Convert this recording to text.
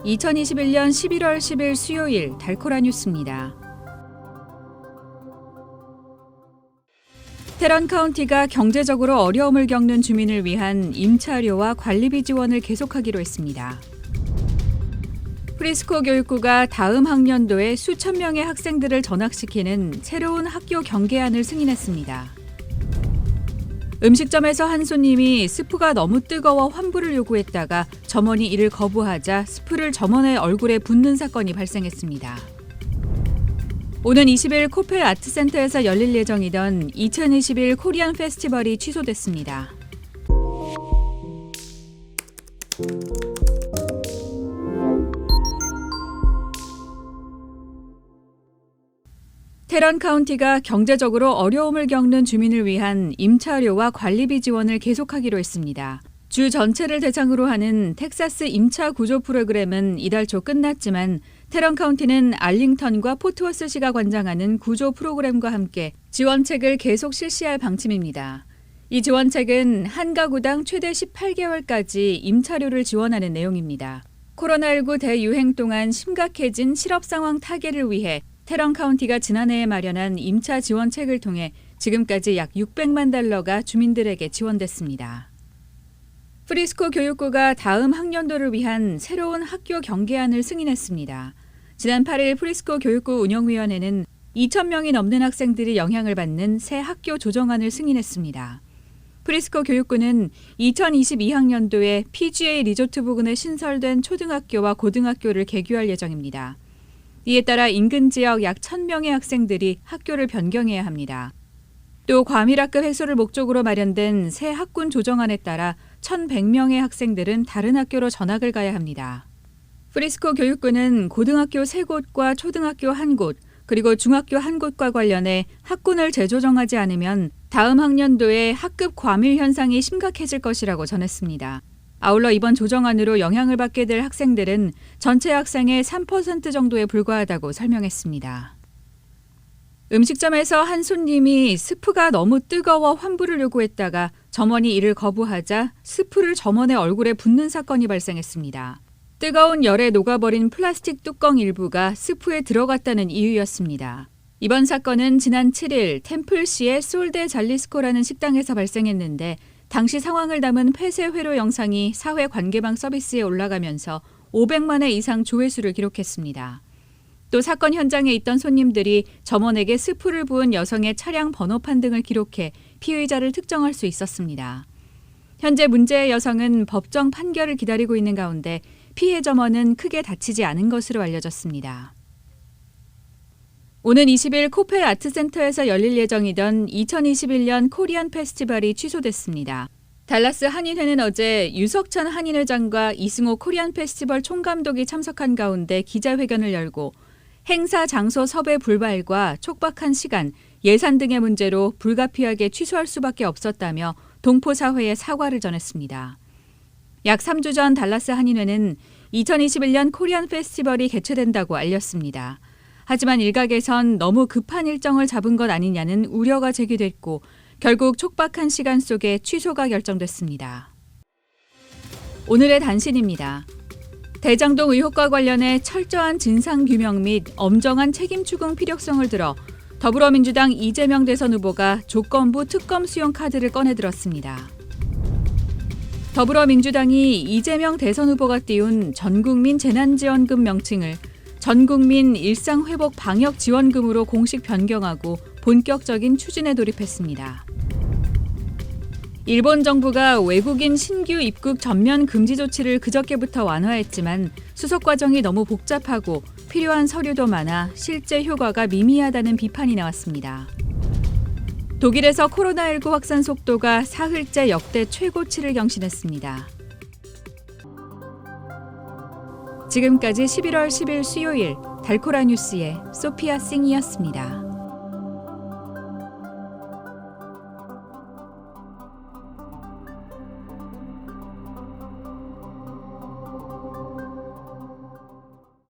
2021년 11월 10일 수요일 달코라 뉴스입니다. 테런 카운티가 경제적으로 어려움을 겪는 주민을 위한 임차료와 관리비 지원을 계속하기로 했습니다. 프리스코 교육부가 다음 학년도에 수천 명의 학생들을 전학시키는 새로운 학교 경계안을 승인했습니다. 음식점에서 한 손님이 스프가 너무 뜨거워 환불을 요구했다가 점원이 이를 거부하자 스프를 점원의 얼굴에 붓는 사건이 발생했습니다. 오는 20일 코펠 아트센터에서 열릴 예정이던 2021 코리안 페스티벌이 취소됐습니다. 테런 카운티가 경제적으로 어려움을 겪는 주민을 위한 임차료와 관리비 지원을 계속하기로 했습니다. 주 전체를 대상으로 하는 텍사스 임차 구조 프로그램은 이달 초 끝났지만 테런 카운티는 알링턴과 포트워스시가 관장하는 구조 프로그램과 함께 지원책을 계속 실시할 방침입니다. 이 지원책은 한 가구당 최대 18개월까지 임차료를 지원하는 내용입니다. 코로나19 대유행 동안 심각해진 실업 상황 타개를 위해 테런 카운티가 지난해에 마련한 임차 지원책을 통해 지금까지 약 600만 달러가 주민들에게 지원됐습니다. 프리스코 교육부가 다음 학년도를 위한 새로운 학교 경계안을 승인했습니다. 지난 8일 프리스코 교육부 운영위원회는 2,000명이 넘는 학생들이 영향을 받는 새 학교 조정안을 승인했습니다. 프리스코 교육부는 2022학년도에 PGA 리조트 부근에 신설된 초등학교와 고등학교를 개교할 예정입니다. 이에 따라 인근 지역 약 1,000명의 학생들이 학교를 변경해야 합니다. 또 과밀학급 해소를 목적으로 마련된 새 학군 조정안에 따라 1,100명의 학생들은 다른 학교로 전학을 가야 합니다. 프리스코 교육부는 고등학교 3곳과 초등학교 1곳, 그리고 중학교 1곳과 관련해 학군을 재조정하지 않으면 다음 학년도에 학급 과밀 현상이 심각해질 것이라고 전했습니다. 아울러 이번 조정안으로 영향을 받게 될 학생들은 전체 학생의 3% 정도에 불과하다고 설명했습니다. 음식점에서 한 손님이 스프가 너무 뜨거워 환불을 요구했다가 점원이 이를 거부하자 스프를 점원의 얼굴에 붓는 사건이 발생했습니다. 뜨거운 열에 녹아버린 플라스틱 뚜껑 일부가 스프에 들어갔다는 이유였습니다. 이번 사건은 지난 7일 템플시의 솔데 잘리스코라는 식당에서 발생했는데 당시 상황을 담은 폐쇄 회로 영상이 사회 관계망 서비스에 올라가면서 500만 회 이상 조회수를 기록했습니다. 또 사건 현장에 있던 손님들이 점원에게 스프를 부은 여성의 차량 번호판 등을 기록해 피의자를 특정할 수 있었습니다. 현재 문제의 여성은 법정 판결을 기다리고 있는 가운데 피해 점원은 크게 다치지 않은 것으로 알려졌습니다. 오는 20일 코펠 아트센터에서 열릴 예정이던 2021년 코리안 페스티벌이 취소됐습니다. 달라스 한인회는 어제 유석천 한인회장과 이승호 코리안 페스티벌 총감독이 참석한 가운데 기자회견을 열고 행사 장소 섭외 불발과 촉박한 시간, 예산 등의 문제로 불가피하게 취소할 수밖에 없었다며 동포사회에 사과를 전했습니다. 약 3주 전 달라스 한인회는 2021년 코리안 페스티벌이 개최된다고 알렸습니다. 하지만 일각에선 너무 급한 일정을 잡은 것 아니냐는 우려가 제기됐고 결국 촉박한 시간 속에 취소가 결정됐습니다. 오늘의 단신입니다. 대장동 의혹과 관련해 철저한 진상규명 및 엄정한 책임 추궁 필요성을 들어 더불어민주당 이재명 대선 후보가 조건부 특검 수용 카드를 꺼내들었습니다. 더불어민주당이 이재명 대선 후보가 띄운 전국민 재난지원금 명칭을 전국민 일상회복 방역지원금으로 공식 변경하고 본격적인 추진에 돌입했습니다. 일본 정부가 외국인 신규 입국 전면 금지 조치를 그저께부터 완화했지만 수속 과정이 너무 복잡하고 필요한 서류도 많아 실제 효과가 미미하다는 비판이 나왔습니다. 독일에서 코로나19 확산 속도가 사흘째 역대 최고치를 경신했습니다. 지금까지 11월 10일 수요일 달코라 뉴스의 소피아 싱이었습니다.